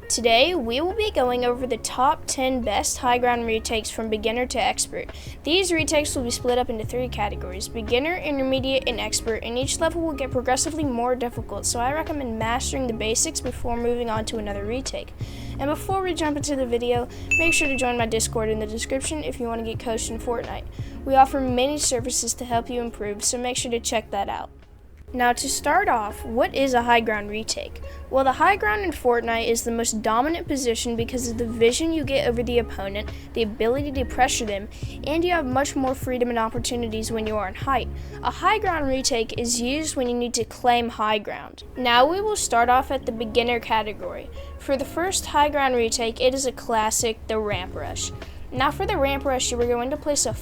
Today, we will be going over the top 10 best high ground retakes from beginner to expert. These retakes will be split up into 3 categories: beginner, intermediate, and expert, and each level will get progressively more difficult, so I recommend mastering the basics before moving on to another retake. And before we jump into the video, make sure to join my Discord in the description if you want to get coached in Fortnite. We offer many services to help you improve, so make sure to check that out. Now, to start off, what is a high ground retake? Well, the high ground in Fortnite is the most dominant position because of the vision you get over the opponent, the ability to pressure them, and you have much more freedom and opportunities when you are in height. A high ground retake is used when you need to claim high ground. Now we will start off at the beginner category. For the first high ground retake, it is a classic, the ramp rush. Now for the ramp rush, you are going to place a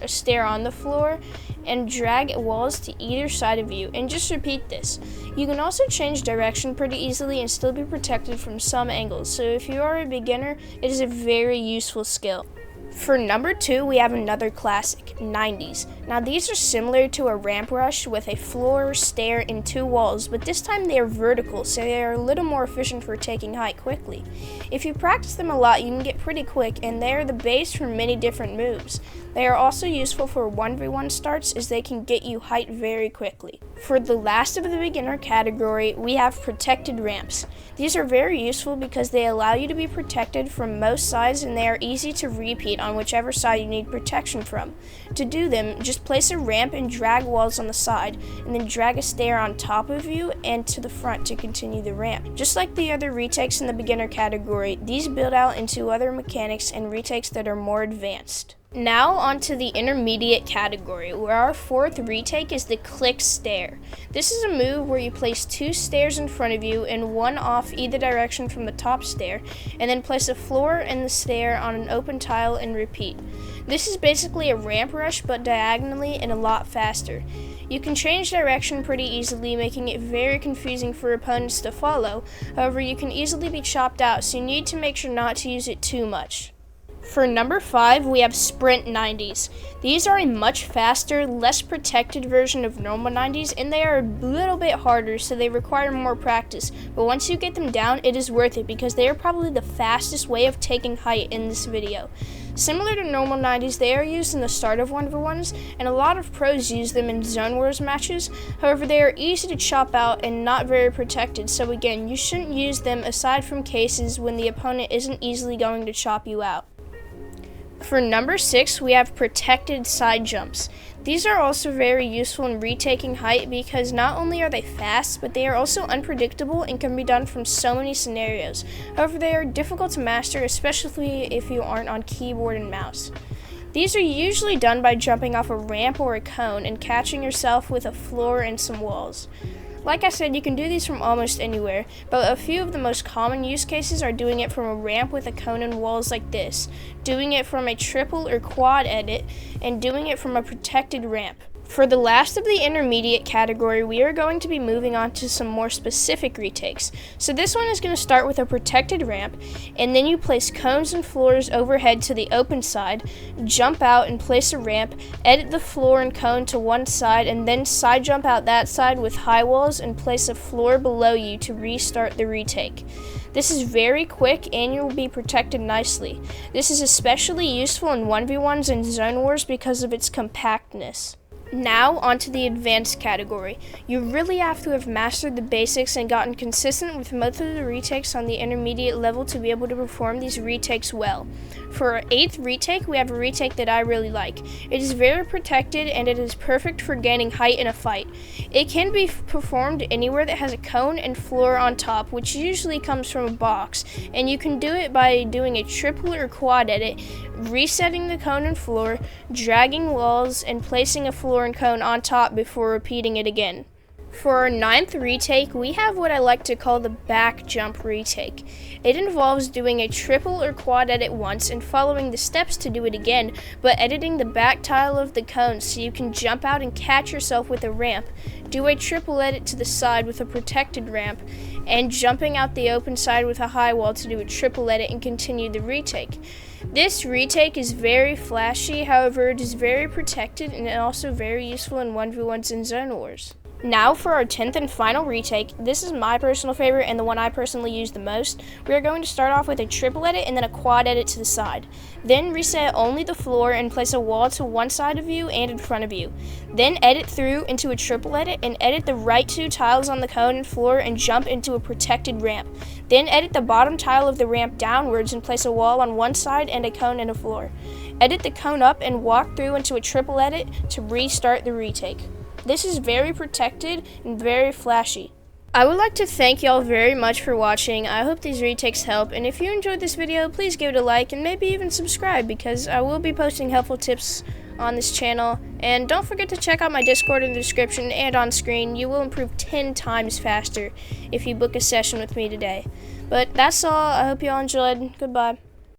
stair on the floor, and drag walls to either side of you, and just repeat this. You can also change direction pretty easily and still be protected from some angles, so if you are a beginner, it is a very useful skill. For number 2, we have another classic, 90s. Now these are similar to a ramp rush with a floor, stair, and 2 walls, but this time they are vertical, so they are a little more efficient for taking height quickly. If you practice them a lot, you can get pretty quick, and they are the base for many different moves. They are also useful for 1v1 starts as they can get you height very quickly. For the last of the beginner category, we have protected ramps. These are very useful because they allow you to be protected from most sides, and they are easy to repeat on whichever side you need protection from. To do them, just place a ramp and drag walls on the side, and then drag a stair on top of you and to the front to continue the ramp. Just like the other retakes in the beginner category, these build out into other mechanics and retakes that are more advanced. Now onto the intermediate category, where our 4th retake is the click stair. This is a move where you place 2 stairs in front of you and 1 off either direction from the top stair, and then place a floor and the stair on an open tile and repeat. This is basically a ramp rush but diagonally and a lot faster. You can change direction pretty easily, making it very confusing for opponents to follow. However, you can easily be chopped out, so you need to make sure not to use it too much. For number 5, we have sprint 90s. These are a much faster, less protected version of normal 90s, and they are a little bit harder, so they require more practice. But once you get them down, it is worth it because they are probably the fastest way of taking height in this video. Similar to normal 90s, they are used in the start of 1v1s, and a lot of pros use them in zone wars matches. However, they are easy to chop out and not very protected, so again, you shouldn't use them aside from cases when the opponent isn't easily going to chop you out. For number 6, we have protected side jumps. These are also very useful in retaking height because not only are they fast, but they are also unpredictable and can be done from so many scenarios. However, they are difficult to master, especially if you aren't on keyboard and mouse. These are usually done by jumping off a ramp or a cone and catching yourself with a floor and some walls. Like I said, you can do these from almost anywhere, but a few of the most common use cases are doing it from a ramp with a cone and walls like this, doing it from a triple or quad edit, and doing it from a protected ramp. For the last of the intermediate category, we are going to be moving on to some more specific retakes. So this one is going to start with a protected ramp, and then you place cones and floors overhead to the open side, jump out and place a ramp, edit the floor and cone to one side, and then side jump out that side with high walls and place a floor below you to restart the retake. This is very quick and you will be protected nicely. This is especially useful in 1v1s and zone wars because of its compactness. Now, onto the advanced category. You really have to have mastered the basics and gotten consistent with most of the retakes on the intermediate level to be able to perform these retakes well. For our 8th retake, we have a retake that I really like. It is very protected and it is perfect for gaining height in a fight. It can be performed anywhere that has a cone and floor on top, which usually comes from a box, and you can do it by doing a triple or quad edit, resetting the cone and floor, dragging walls, and placing a floor and cone on top before repeating it again. For our 9th retake, we have what I like to call the back jump retake. It involves doing a triple or quad edit once and following the steps to do it again, but editing the back tile of the cone so you can jump out and catch yourself with a ramp, do a triple edit to the side with a protected ramp, and jumping out the open side with a high wall to do a triple edit and continue the retake. This retake is very flashy, however it is very protected and also very useful in 1v1s and zone wars. Now for our 10th and final retake. This is my personal favorite and the one I personally use the most. We are going to start off with a triple edit and then a quad edit to the side. Then reset only the floor and place a wall to one side of you and in front of you. Then edit through into a triple edit and edit the right 2 tiles on the cone and floor and jump into a protected ramp. Then edit the bottom tile of the ramp downwards and place a wall on one side and a cone and a floor. Edit the cone up and walk through into a triple edit to restart the retake. This is very protected and very flashy. I would like to thank y'all very much for watching. I hope these retakes help, and if you enjoyed this video, please give it a like and maybe even subscribe, because I will be posting helpful tips on this channel. And don't forget to check out my Discord in the description and on screen. You will improve 10 times faster if you book a session with me today. But that's all. I hope y'all enjoyed. Goodbye.